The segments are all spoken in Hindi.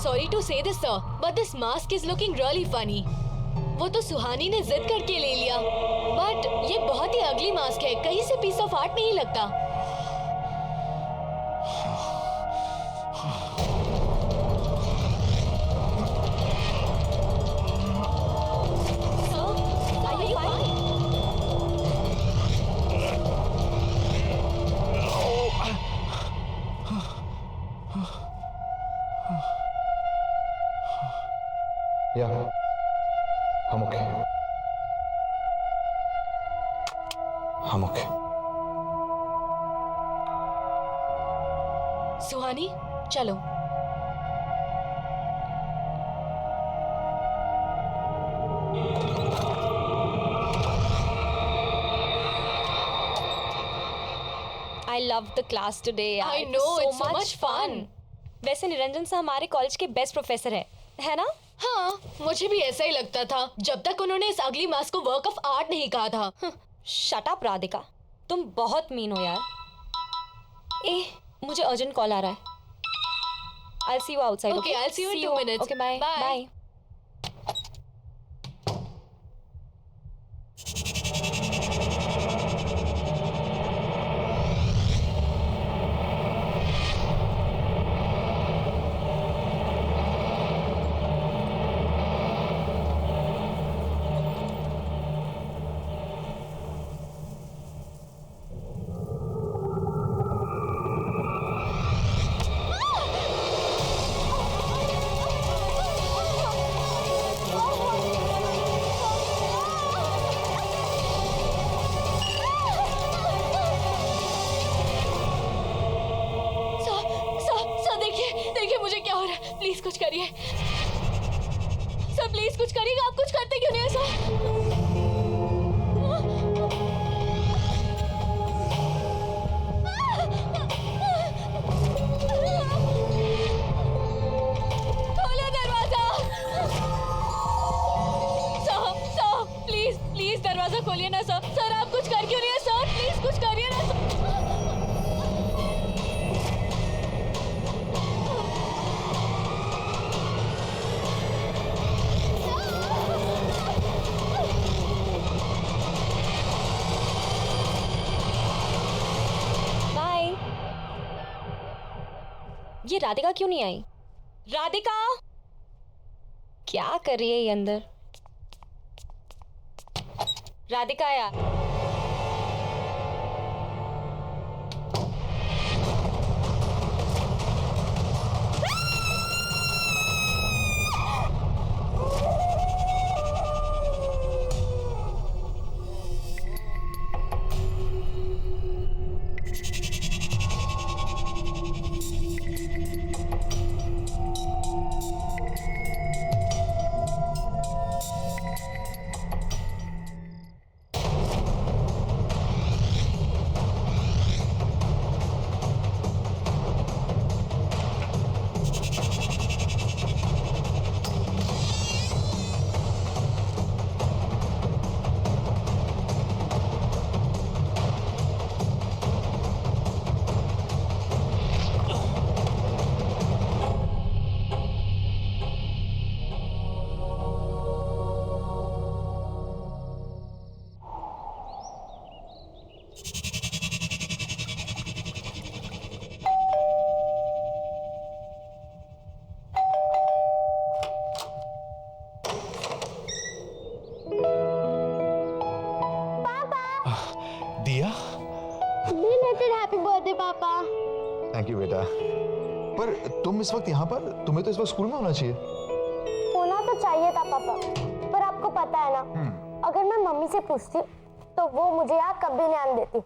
sorry to say this sir, but this mask is looking really funny. वो तो सुहानी ने जिद करके ले लिया, बट ये बहुत ही अगली मास्क है, कहीं से पीस ऑफ आर्ट नहीं लगता। या हम ओके, हम ओके। सुहानी चलो। I love the class today. I It was know, it's so much fun. वैसे निरंजन सर हमारे कॉलेज के बेस्ट प्रोफेसर है ना? हाँ, मुझे भी ऐसा ही लगता था जब तक उन्होंने इस अगली मास्क को वर्क ऑफ आर्ट नहीं कहा था। शट अप राधिका, तुम बहुत मीन हो यार। मुझे अर्जेंट कॉल आ रहा है। I'll see you outside. Okay, I'll see you in 2 minutes. Okay, bye. Bye. Bye. Please कुछ करिए सर, प्लीज कुछ करिएगा। आप कुछ करते क्यों नहीं है सर? खोलो दरवाजा सर, प्लीज प्लीज दरवाजा खोलिए ना सर। सर आप कुछ कर क्यों नहीं है सर? प्लीज कुछ करिए ना सर। ये राधिका क्यों नहीं आई? राधिका क्या कर रही है ये अंदर? राधिका यार, दिया, बिलेटेड हैप्पी बर्थडे पापा। थैंक यू बेटा। पर तुम इस वक्त यहाँ पर, तुम्हें तो इस वक्त स्कूल में होना चाहिए। होना तो चाहिए था पापा, पर आपको पता है ना, अगर मैं मम्मी से पूछती तो वो मुझे यहाँ कभी नहीं आने देती,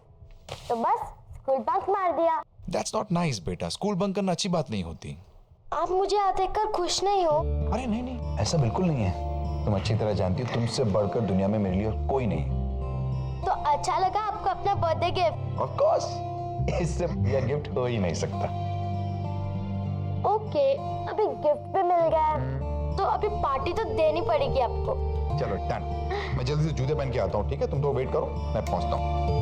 तो बस स्कूल बंक मार दिया। That's not nice बेटा, स्कूल बंक करना अच्छी बात नहीं होती। आप मुझे यहाँ देखकर खुश नहीं हो? अरे नहीं नहीं, ऐसा बिल्कुल नहीं है। तुम अच्छी तरह जानती हो तुमसे बढ़कर दुनिया में मेरे लिए और कोई नहीं। तो अच्छा लगा आपको अपना बर्थडे गिफ्ट? Of course, इससे बढ़िया गिफ्ट हो ही नहीं सकता। ओके, अभी गिफ्ट भी मिल गया है, तो अभी पार्टी तो देनी पड़ेगी आपको। चलो डन, मैं जल्दी से जूते पहन के आता हूँ, ठीक है? तुम तो वेट करो, मैं पहुँचता हूँ।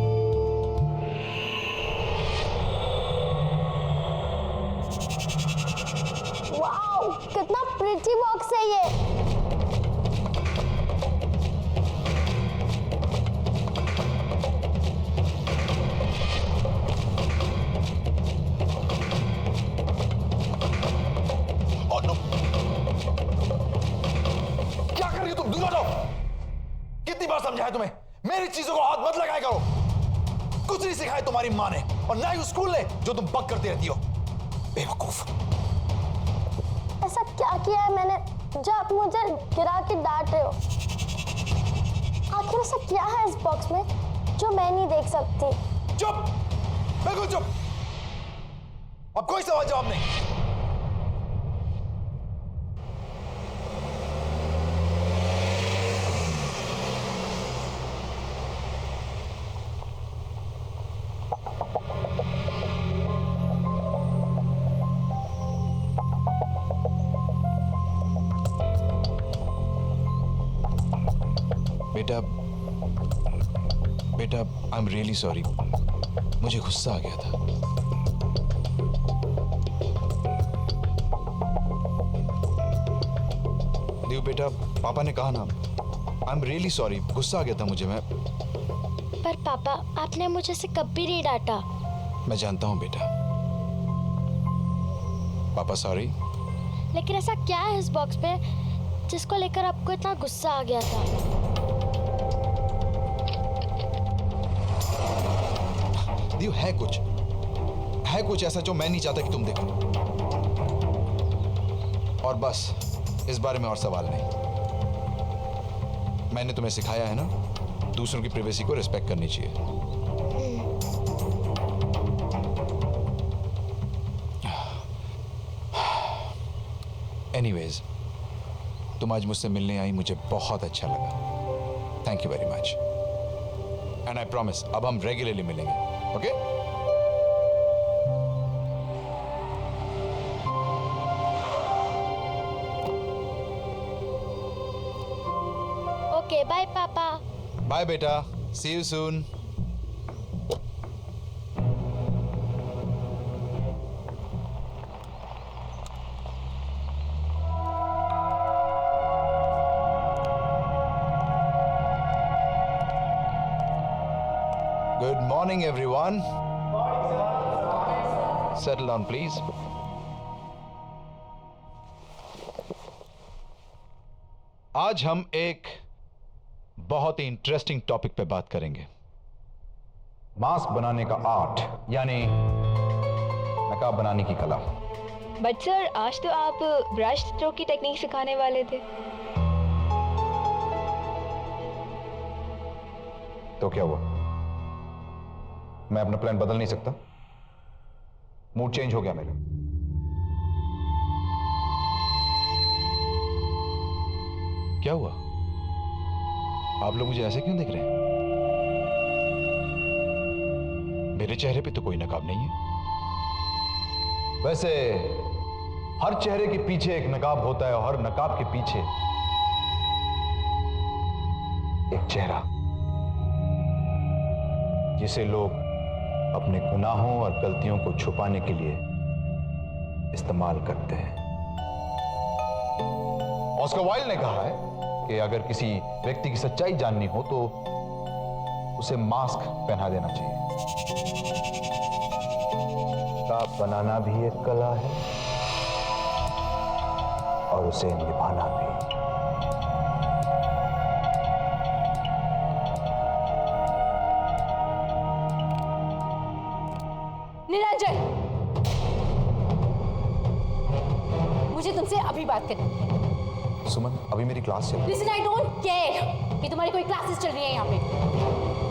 वाओ, कितना प्रिटी बॉक्स है ये। Oh, no. क्या कर रही हो तुम? दूर हटो। कितनी बार समझाया तुम्हें? मेरी चीजों को हाथ मत लगाया करो। कुछ नहीं सिखाया तुम्हारी माँ ने और ना ही उस स्कूल ने जो तुम बक करती रहती हो। बेवकूफ। ऐसा क्या किया है मैंने जो आप मुझे गिरा के डांट रहे हो? आखिर ऐसा क्या है इस बॉक्स में जो मैं नहीं देख सकती? चुप, बिल्कुल चुप। अब कोई सवाल जवाब नहीं। बेटा, आई एम रियली सॉरी। मुझे गुस्सा आ गया था। देव बेटा, पापा ने कहा ना, आई एम रियली सॉरी। गुस्सा आ गया था मुझे। मैं पर पापा, आपने मुझे से कभी नहीं डांटा। मैं जानता हूं बेटा। पापा सॉरी। लेकिन ऐसा क्या है इस बॉक्स पे जिसको लेकर आपको इतना गुस्सा आ गया था? देव, है कुछ ऐसा जो मैं नहीं चाहता कि तुम देखो। और बस इस बारे में और सवाल नहीं। मैंने तुम्हें सिखाया है ना, दूसरों की प्राइवेसी को रिस्पेक्ट करनी चाहिए। एनीवेज, तुम आज मुझसे मिलने आई, मुझे बहुत अच्छा लगा। Thank you very much. And I promise, अब हम रेगुलरली मिलेंगे। ओके? ओके, बाय पापा। बाय बेटा, see you soon. Good morning, everyone. Settle down, please. आज हम एक बहुत ही इंटरेस्टिंग टॉपिक पे बात करेंगे। मास्क बनाने का आर्ट, यानी नकाब बनाने की कला। बट सर, आज तो आप ब्रश स्ट्रोक की टेक्निक सिखाने वाले थे। तो क्या हुआ? मैं अपना प्लान बदल नहीं सकता? मूड चेंज हो गया मेरा। क्या हुआ? आप लोग मुझे ऐसे क्यों देख रहे हैं? मेरे चेहरे पे तो कोई नकाब नहीं है। वैसे हर चेहरे के पीछे एक नकाब होता है और हर नकाब के पीछे एक चेहरा, जिसे लोग अपने गुनाहों और गलतियों को छुपाने के लिए इस्तेमाल करते हैं। ऑस्कर वाइल्ड ने कहा है कि अगर किसी व्यक्ति की सच्चाई जाननी हो तो उसे मास्क पहना देना चाहिए। नकाब बनाना भी एक कला है और उसे निभाना भी। निरंजन, मुझे तुमसे अभी बात करनी है। सुमन, अभी मेरी क्लास चल रही है। Listen, I don't care कि तुम्हारी कोई क्लासेस चल रही है यहाँ पे।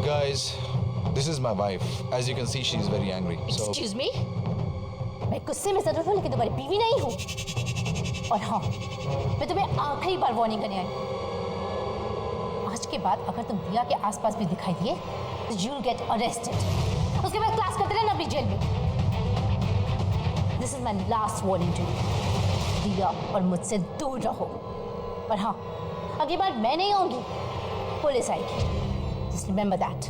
Guys, this is my wife. As you can see, she is very angry. So, Excuse me? मैं गुस्से में जरूर हूँ लेकिन तुम्हारी बीवी नहीं हूँ। और हाँ, मैं तुम्हें आखिरी बार वार्निंग करने आई। आज के बाद अगर तुम दिया के आसपास भी दिखाई दिए तो you'll get arrested. उसके बाद क्लास करते रहना अपनी जेल में। This is my last warning to you. दिया और मुझसे दूर रहो। पर हाँ, अगली बार मैं नहीं आऊंगी, पुलिस आएगी। Just remember that.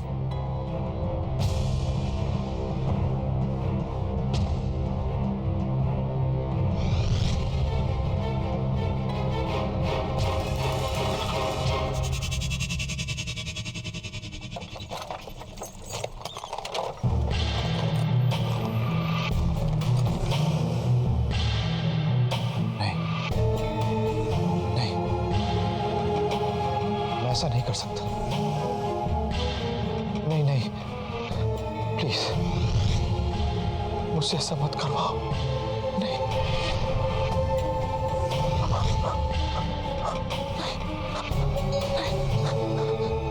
ऐसा नहीं कर सकता। नहीं नहीं, प्लीज मुझसे ऐसा मत करवाओ। नहीं,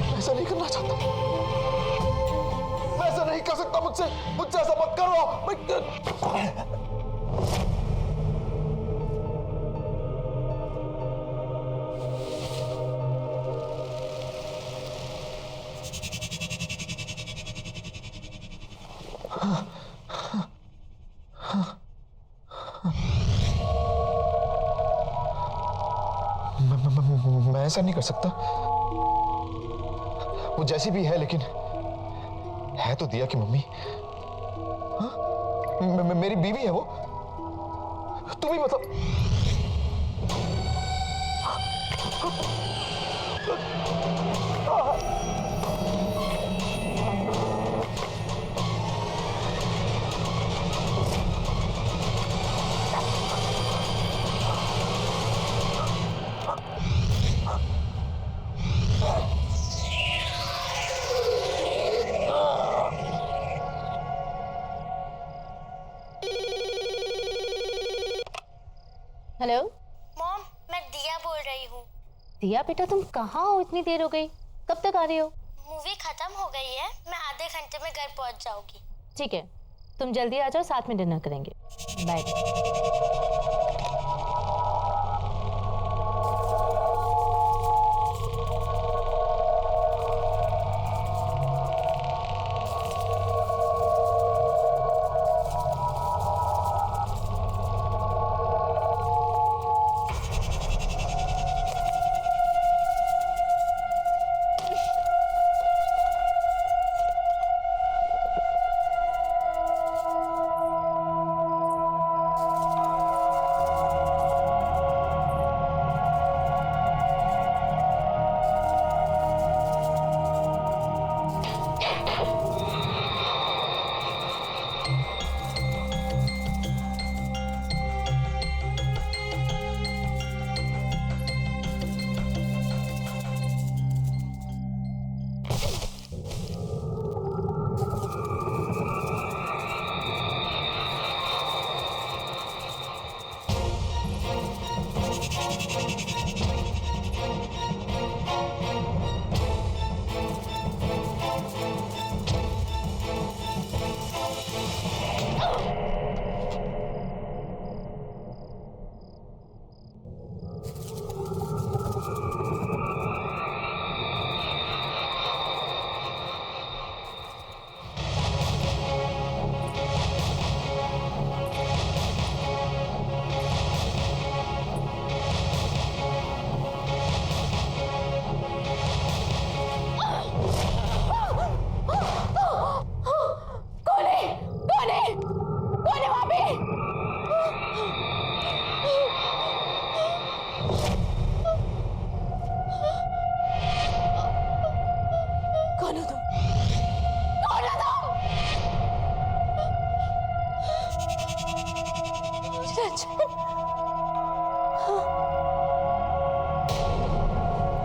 मैं ऐसा नहीं करना चाहता। मैं ऐसा नहीं कर सकता। मुझसे ऐसा मत करवाओ। मैं ऐसा नहीं कर सकता। वो जैसी भी है, लेकिन है तो दिया की मम्मी। हाँ? मेरी बीवी है वो। तू भी मतलब हेलो मॉम, मैं दिया बोल रही हूँ। दिया बेटा, तुम कहाँ हो? इतनी देर हो गई, कब तक आ रही हो? मूवी खत्म हो गई है, मैं आधे घंटे में घर पहुँच जाऊंगी। ठीक है, तुम जल्दी आ जाओ, साथ में डिनर करेंगे। बाय।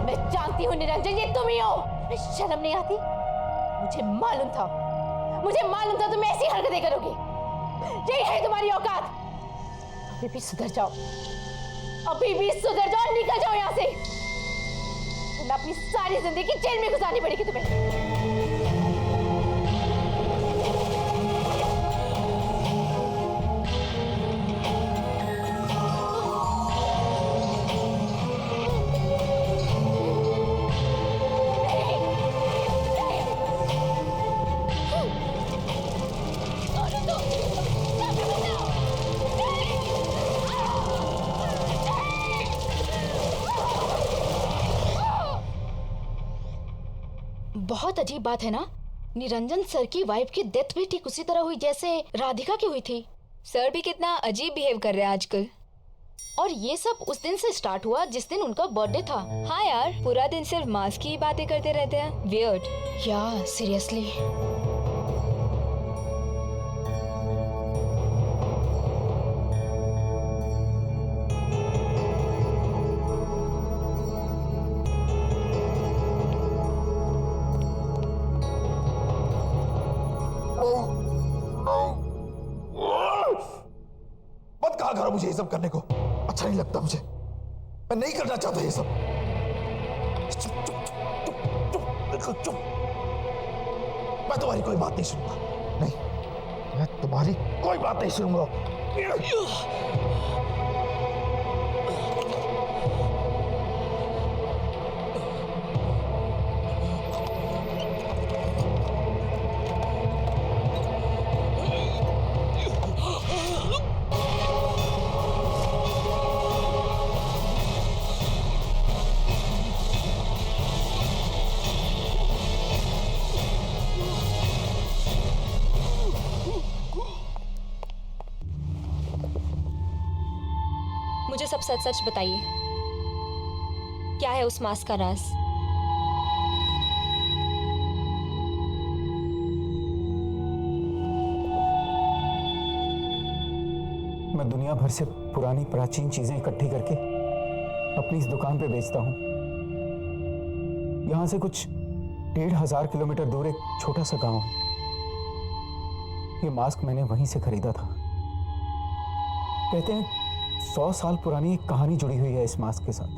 मैं जानती हूँ निरंजन, ये तुम ही हो। शर्म नहीं आती? मुझे मालूम था तुम ऐसी हरकतें करोगी। यही है तुम्हारी औकात। अभी भी सुधर जाओ, निकल जाओ यहाँ से। तुमने अपनी सारी जिंदगी जेल में गुजारनी पड़ेगी तुम्हें। बहुत अजीब बात है ना, निरंजन सर की वाइफ की डेथ भी ठीक उसी तरह हुई जैसे राधिका की हुई थी। सर भी कितना अजीब बिहेव कर रहे हैं आजकल। और ये सब उस दिन से स्टार्ट हुआ जिस दिन उनका बर्थडे था। हाँ यार, पूरा दिन सिर्फ मास्क की ही बातें करते रहते हैं। वियर्ड। या सीरियसली। कहा मुझे ये सब करने को। अच्छा नहीं लगता मुझे, मैं नहीं करना चाहता ये सब। चुप चुप चुप चुप, बिल्कुल चुप। मैं तुम्हारी कोई बात नहीं सुनूंगा, नहीं, मैं तुम्हारी कोई बात नहीं सुनूंगा। मुझे सब सच सच बताइए, क्या है उस मास्क का राज? मैं दुनिया भर से पुरानी प्राचीन चीजें इकट्ठी करके अपनी इस दुकान पे बेचता हूं। यहां से कुछ 1500 किलोमीटर दूर एक छोटा सा गांव है। ये मास्क मैंने वहीं से खरीदा था। कहते हैं 100 साल पुरानी एक कहानी जुड़ी हुई है इस मास्क के साथ।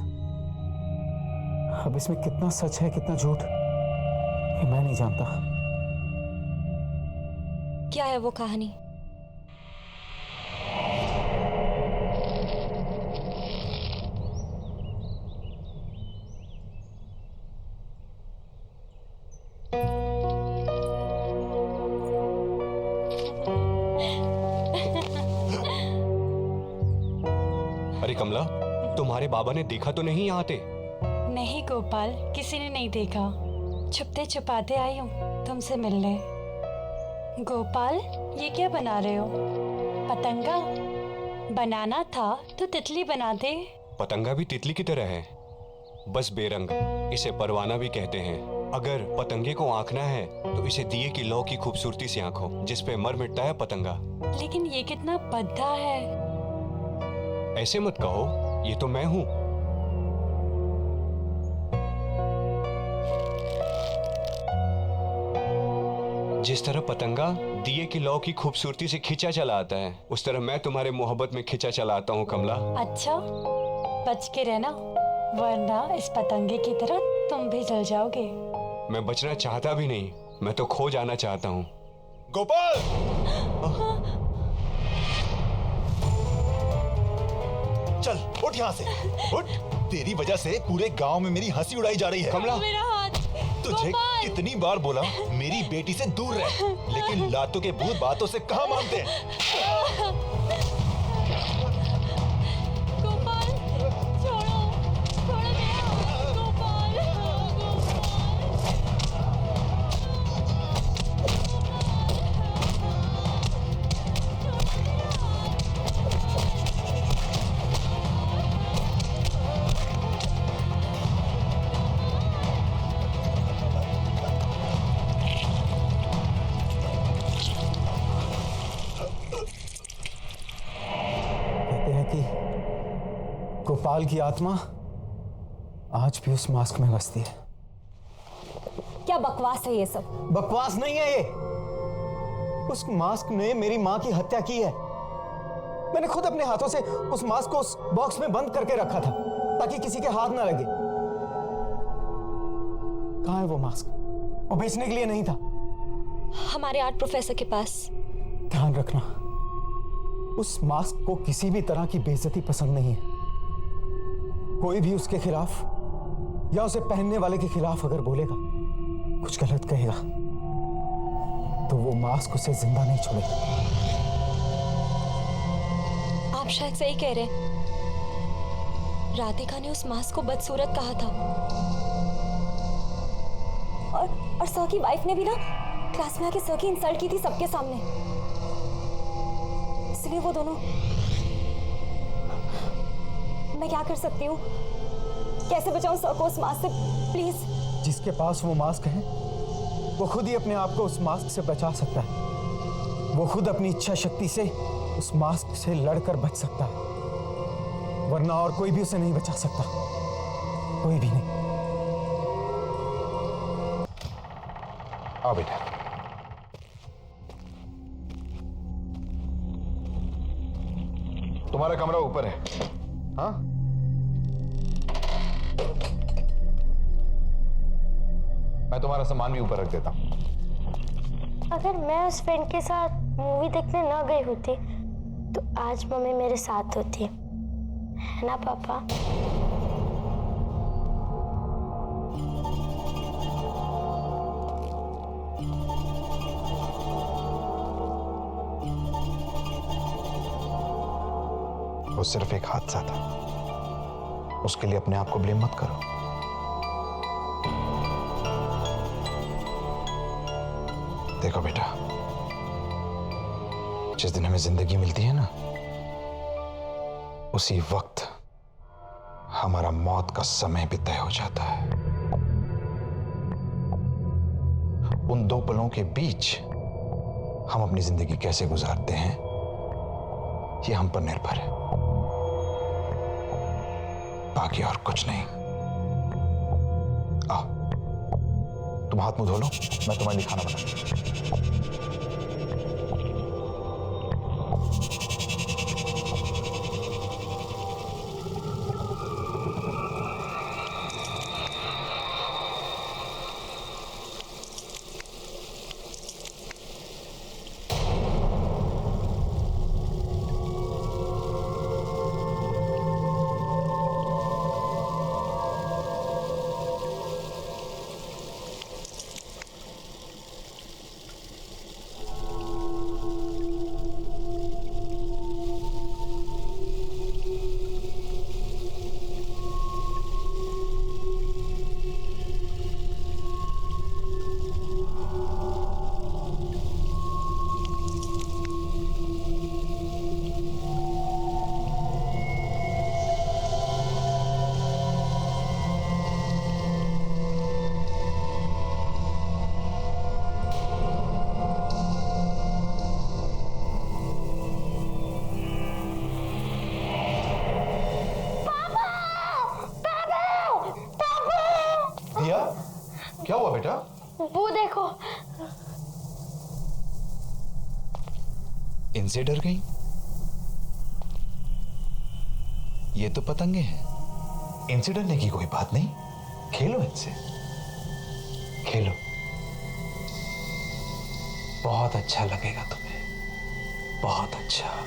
अब इसमें कितना सच है कितना झूठ ये मैं नहीं जानता। क्या है वो कहानी? अरे कमला, तुम्हारे बाबा ने देखा तो नहीं यहाँ आते? नहीं गोपाल, किसी ने नहीं देखा। छुपते छुपाते आई हूँ तुमसे मिलने। गोपाल, ये क्या बना रहे हो? पतंगा? बनाना था तो तितली बना दे। पतंगा भी तितली की तरह है, बस बेरंग। इसे परवाना भी कहते हैं। अगर पतंगे को आंकना है तो इसे दिए की लौ की खूबसूरती से आंखो, जिस पे मर मिटता है पतंगा। लेकिन ये कितना भद्दा है। ऐसे मत कहो, ये तो मैं हूं। जिस तरह पतंगा दिए की लौ की खूबसूरती से खिंचा चला आता है, उस तरह मैं तुम्हारे मोहब्बत में खिंचा चला आता हूं कमला। अच्छा, बच के रहना, वरना इस पतंगे की तरह तुम भी जल जाओगे। मैं बचना चाहता भी नहीं, मैं तो खो जाना चाहता हूं। गोपाल! चल उठ यहाँ से, उठ। तेरी वजह से पूरे गांव में मेरी हंसी उड़ाई जा रही है। कमला, मेरा हाथ। तुझे गोपाल! कितनी बार बोला मेरी बेटी से दूर रह, लेकिन लातों के भूत बातों से कहाँ मानते हैं। गोपाल, छोड़ो, छोड़ो मेरा हाथ, गोपाल, कहते हैं कि गोपाल की आत्मा आज भी उस मास्क में बसती है। क्या बकवास है ये सब? बकवास नहीं है ये। उस मास्क ने मेरी मां की हत्या की है। मैंने खुद अपने हाथों से उस मास्क को उस बॉक्स में बंद करके रखा था ताकि किसी के हाथ ना लगे। कहां है वो मास्क? वो बेचने के लिए नहीं था। हमारे आर्ट प्रोफेसर के पास। ध्यान रखना, उस मास्क को किसी भी तरह की बेइज्जती पसंद नहीं है। कोई भी उसके खिलाफ या उसे पहनने वाले के खिलाफ अगर बोलेगा, कुछ गलत कहेगा, तो वो मास्क उसे जिंदा नहीं छोड़ेगा। आप शायद सही कह रहे हैं। राधिका ने उस मास्क को बदसूरत कहा था। और सर की वाइफ ने भी ना क्लास में आके सर की इंसल्ट की थी सबके सामने। इसलिए वो दोनों। मैं क्या कर सकती हूँ? कैसे बचाऊं सर को उस मास्क से? प्लीज। जिसके पास वो मास्क है वो खुद ही अपने आप को उस मास्क से बचा सकता है। वो खुद अपनी इच्छा शक्ति से उस मास्क से लड़कर बच सकता है, वरना और कोई भी उसे नहीं बचा सकता। कोई भी नहीं। आओ बेटा। तुम्हारा कमरा ऊपर है। हाँ, मैं तुम्हारा सामान भी ऊपर रख देता हूं। अगर मैं उस फ्रेंड के साथ मूवी देखने न गई होती तो आज मम्मी मेरे साथ होती, है ना पापा? वो सिर्फ एक हादसा था, उसके लिए अपने आप को ब्लेम मत करो। देखो बेटा, जिस दिन हमें जिंदगी मिलती है ना, उसी वक्त हमारा मौत का समय भी तय हो जाता है। उन दो पलों के बीच हम अपनी जिंदगी कैसे गुजारते हैं, ये हम पर निर्भर है, बाकी और कुछ नहीं। आओ, तुम हाथ मुंह धो लो, मैं तुम्हारे लिए खाना बनाता हूं। दिया, क्या हुआ बेटा? वो देखो। इनसे डर गई? ये तो पतंगे हैं, इनसे डरने की कोई बात नहीं। खेलो इनसे, खेलो, बहुत अच्छा लगेगा तुम्हें, बहुत अच्छा।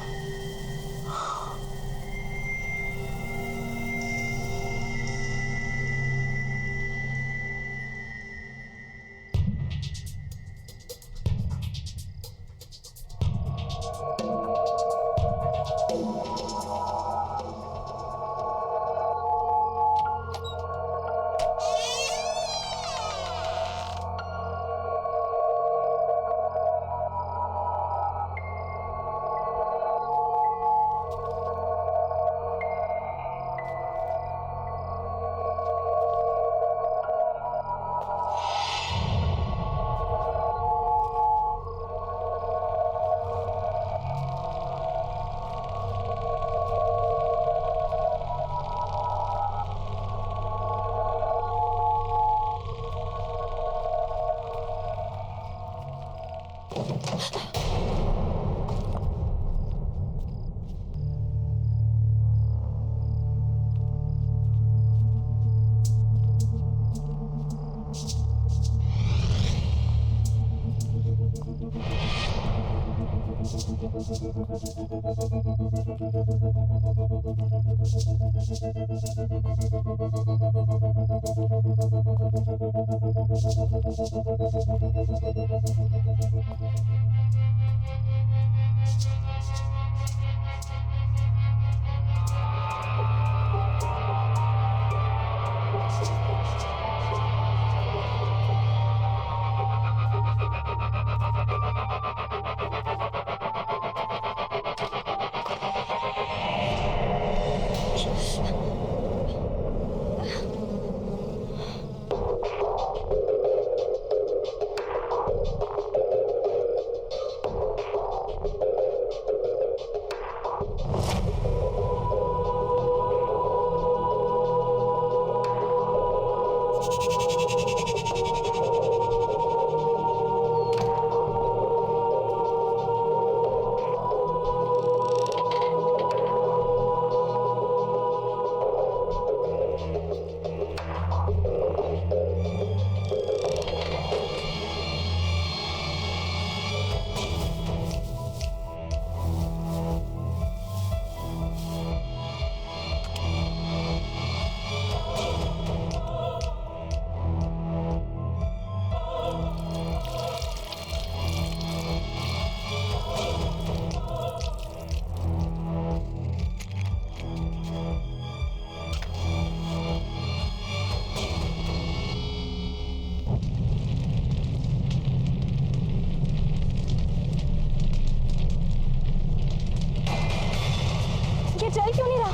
ये चल क्यों नहीं रहा?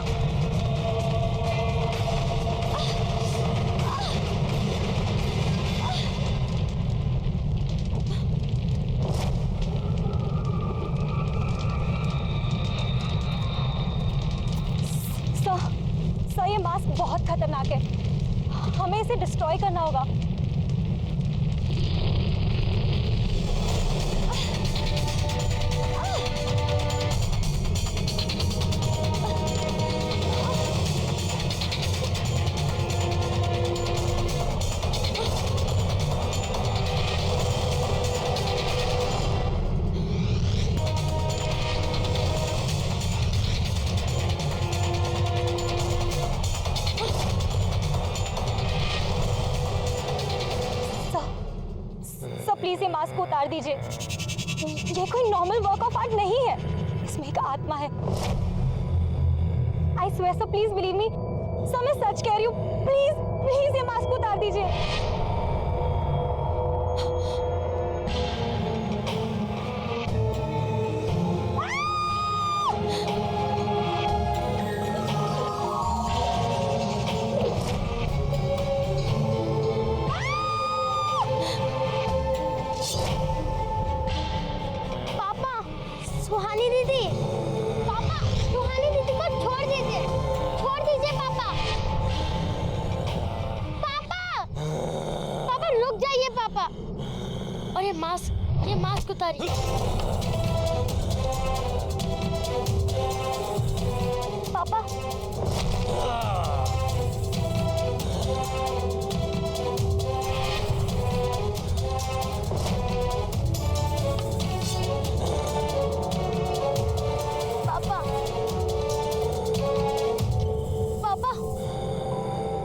सर, ये मास्क बहुत खतरनाक है। हमें इसे डिस्ट्रॉय करना होगा। प्लीज ये मास्क को उतार दीजिए। ये कोई नॉर्मल वर्क ऑफ आर्ट नहीं है, इसमें एक आत्मा है। I swear sir, please believe me sir, मैं सच कह रही हूँ। प्लीज प्लीज ये मास्क को उतार दीजिए। सुहानी दीदी, पापा, सुहानी दीदी को छोड़ दीजिए पापा। पापा रुक जाइए पापा। और ये मास्क उतारिए। पापा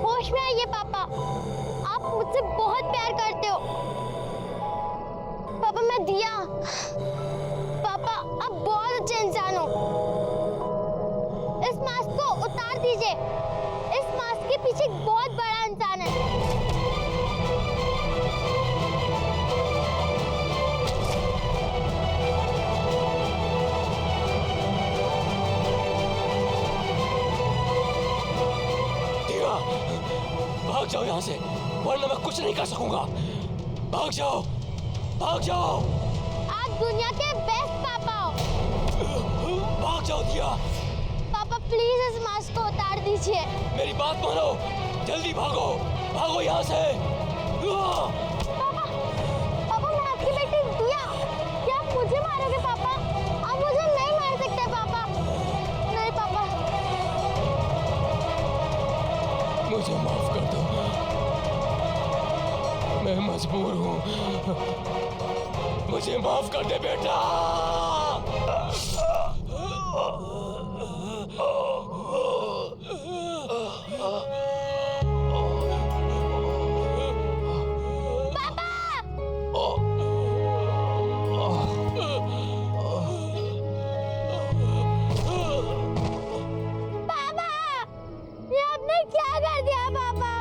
होश में आइए पापा, आप मुझसे बहुत प्यार करते हो। पापा मैं दिया, पापा आप बहुत अच्छे इंसान हो। इस मास्क को उतार दीजिए, इस मास्क के पीछे एक बहुत बड़ा इंसान है। भाग जाओ यहाँ से, वरना मैं कुछ नहीं कर सकूंगा। भाग जाओ, भाग जाओ। आप दुनिया के बेस्ट पापा हो। भाग जाओ दिया। पापा प्लीज इस मास्क को उतार दीजिए। मेरी बात मानो, जल्दी भागो, भागो यहाँ से। पापा मैं आपकी बेटी दिया, क्या आप मुझे मारोगे पापा? आप मुझे नहीं मार सकते पापा। नहीं पापा। मुझे माफ कर दो, मैं मजबूर हूँ। मुझे माफ कर दे बेटा। पापा ये आपने क्या कर दिया पापा?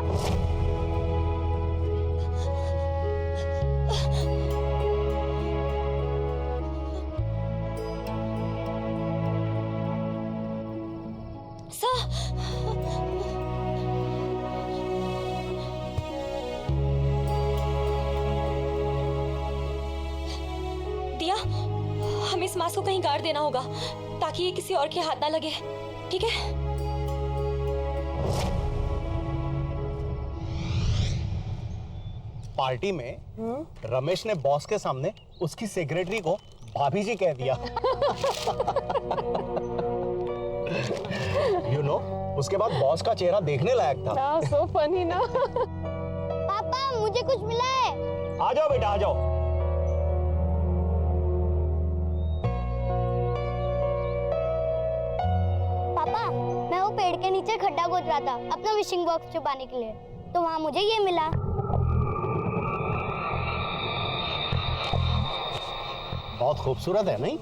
दिया, हमें इस मास्क को कहीं गाड़ देना होगा ताकि ये किसी और के हाथ ना लगे, ठीक है? पार्टी में रमेश ने बॉस के सामने उसकी सेक्रेटरी को भाभी जी कह दिया। You know, उसके बाद बॉस का चेहरा देखने लायक था। सो फनी ना। पापा मुझे कुछ मिला है। आ जाओ बेटा, आ जाओ। पापा मैं वो पेड़ के नीचे खड्डा खोद रहा था अपना विशिंग बॉक्स छुपाने के लिए, तो वहाँ मुझे ये मिला। बहुत खूबसूरत है नहीं?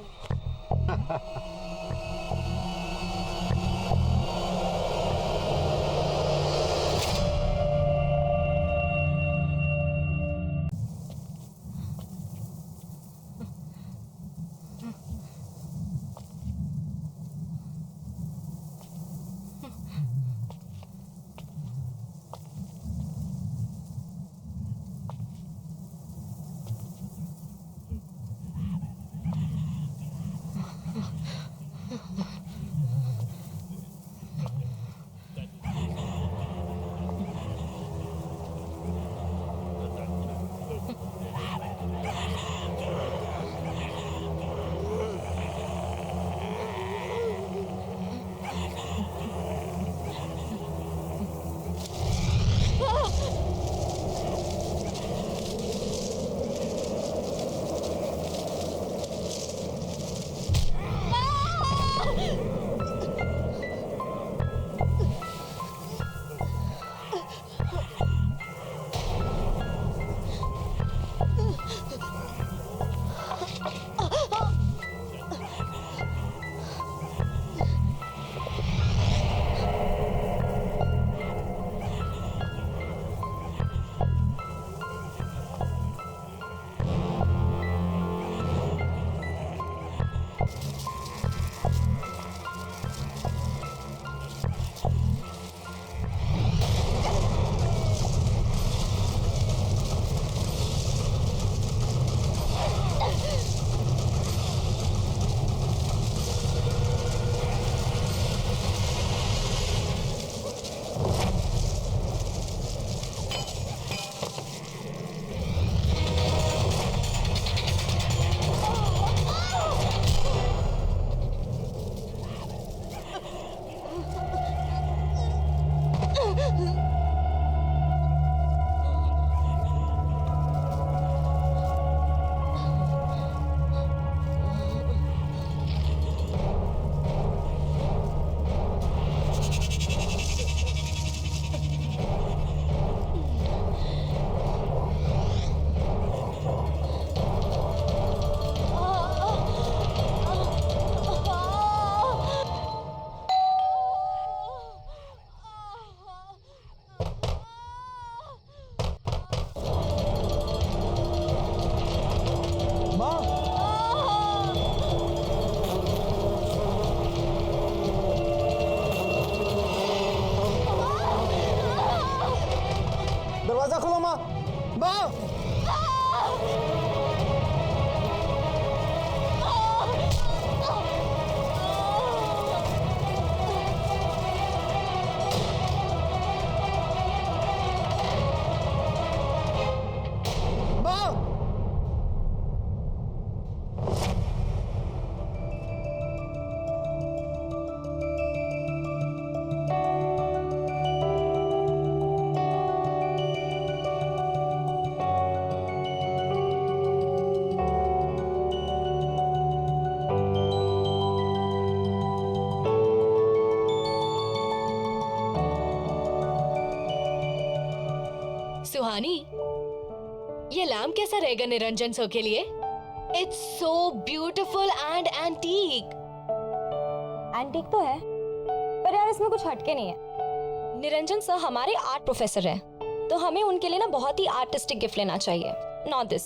सुहानी, ये लैम्प कैसा रहेगा निरंजन सर के लिए? It's so beautiful and antique. Antique तो है, पर यार इसमें कुछ हटके नहीं है। निरंजन सर हमारे आर्ट प्रोफेसर हैं, तो हमें उनके लिए ना बहुत ही आर्टिस्टिक गिफ्ट लेना चाहिए। Not this.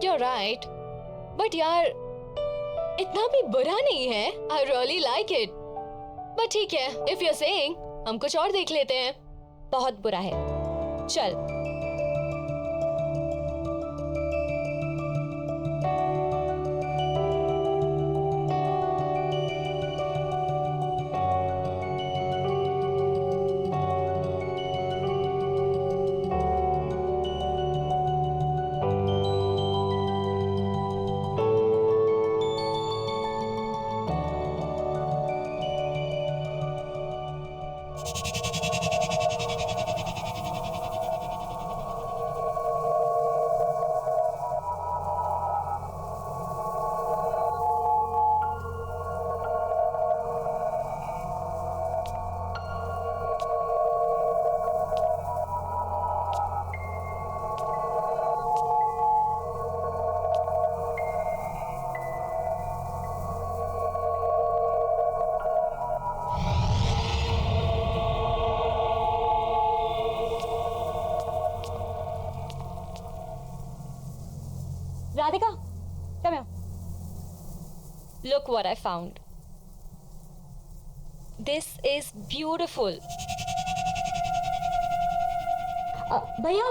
you're right. But यार इतना भी बुरा नहीं है। I really like it. But ठीक है, if you're saying, हम कुछ और देख लेते हैं। बहुत बुरा है। चल। Radhika, come here. Look what I found. This is beautiful. भैया,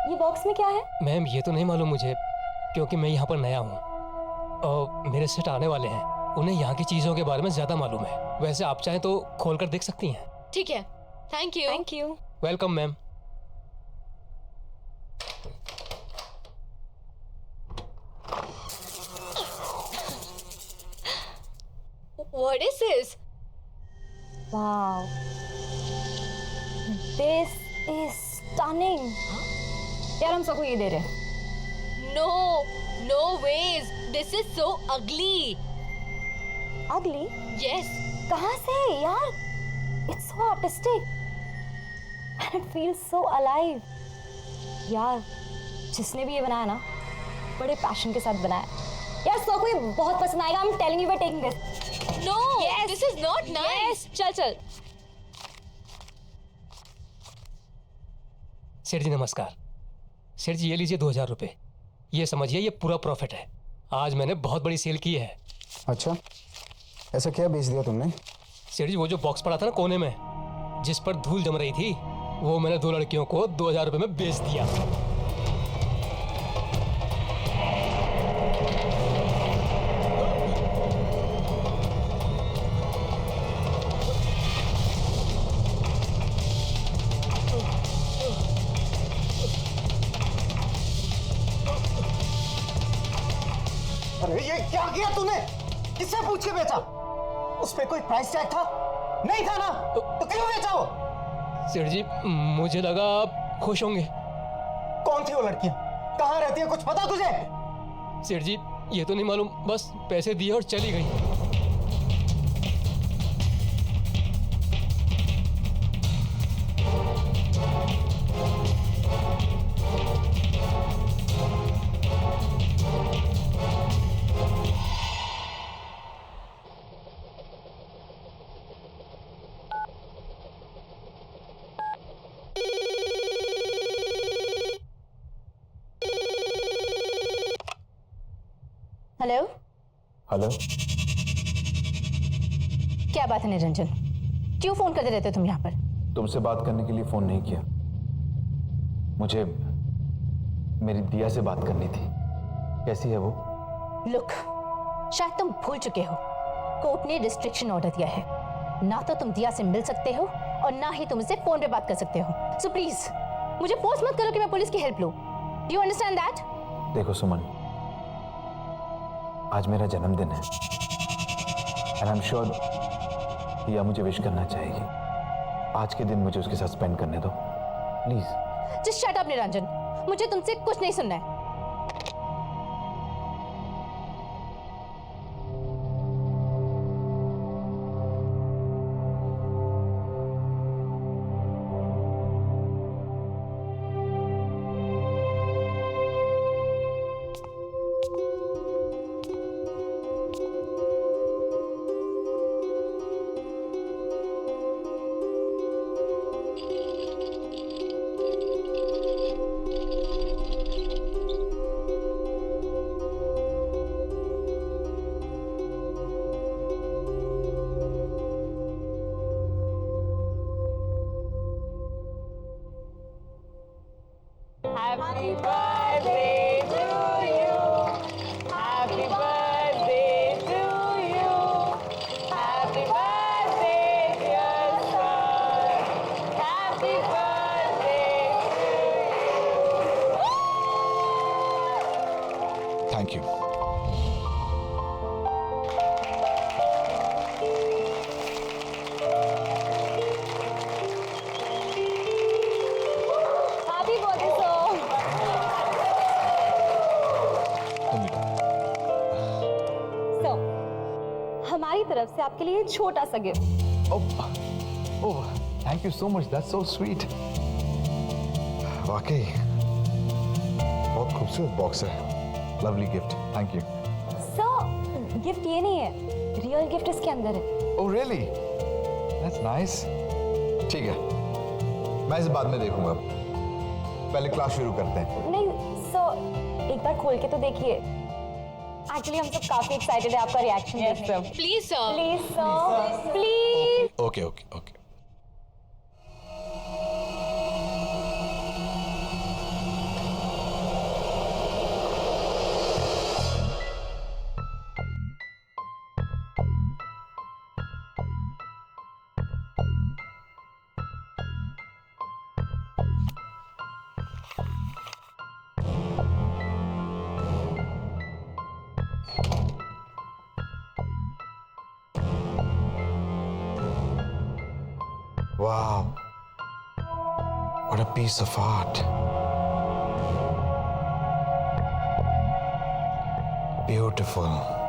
ये बॉक्स में क्या है? मैम ये तो नहीं मालूम मुझे, क्योंकि मैं यहाँ पर नया हूँ और मेरे सेट आने वाले हैं। उन्हें यहाँ की चीजों के बारे में ज्यादा मालूम है। वैसे आप चाहें तो खोल कर देख सकती हैं। ठीक है, thank you. Thank you. Welcome ma'am. What is this? Wow. This is stunning. यार हम सबको ये दे रहे हैं। No, no ways. This is so ugly. Ugly? Yes. कहाँ से यार? It's so artistic. And it feels so alive. यार, जिसने भी ये बनाया ना, बड़े पैशन के साथ बनाया। यार सबको ये बहुत पसंद आएगा। I'm telling you, we're taking this. No, yes. This is not nice. Yes. चल चल। सेठ जी नमस्कार। सेठ जी ये लीजिए 2000 रुपये। ये समझिए ये पूरा प्रॉफिट है। आज मैंने बहुत बड़ी सेल की है। अच्छा, ऐसा क्या बेच दिया तुमने? सेठ जी वो जो बॉक्स पड़ा था ना कोने में, जिस पर धूल जम रही थी, वो मैंने 2 लड़कियों को 2000 रुपये में बेच दिया। अरे ये क्या किया तूने? किससे पूछ के बेचा? उस पे कोई प्राइस टैग था? नहीं था ना? तो क्यों बेचा वो? सेठ जी मुझे लगा आप खुश होंगे। कौन थी वो लड़कियां? कहाँ रहती है? कुछ पता तुझे? सेठ जी ये तो नहीं मालूम, बस पैसे दिए और चली गई। हेलो। हेलो, क्या बात है निरंजन, क्यों फोन करते रहते हो तुम यहाँ पर? तुमसे बात करने के लिए फोन नहीं किया। मुझे मेरी दिया से बात करनी थी। कैसी है वो? लुक, शायद तुम भूल चुके हो, कोर्ट ने रिस्ट्रिक्शन ऑर्डर दिया है। ना तो तुम दिया से मिल सकते हो और ना ही तुम इससे फोन पे बात कर सकते हो। सो प्लीज मुझे फोर्स मत करो कि मैं पुलिस की हेल्प लूं। Do you understand that? देखो सुमन, आज मेरा जन्मदिन है एंड आई एम श्योर दिया मुझे विश करना चाहेगी। आज के दिन मुझे उसके साथ स्पेंड करने दो please. Just shut up Niranjan, मुझे तुमसे कुछ नहीं सुनना है। Happy birthday to you. Happy birthday to you. Happy birthday, dear son. Happy birthday to you. Thank you. Happy birthday, sir. So, हमारी तरफ से आपके लिए छोटा सा gift. Oh, thank you so much, that's so sweet. वाकई बहुत खूबसूरत बॉक्स है। Lovely gift, thank you. Sir, gift ये नहीं है, रियल गिफ्ट इसके अंदर है। Oh really? That's nice. ठीक है, मैं इसे बाद में देखूंगा, पहले क्लास शुरू करते हैं। नहीं सर, एक बार खोल के तो देखिए। एक्चुअली हम सब काफी एक्साइटेड है आपका रिएक्शन देखने। Please sir. Please sir, please. Okay okay okay. Wow, what a piece of art. Beautiful.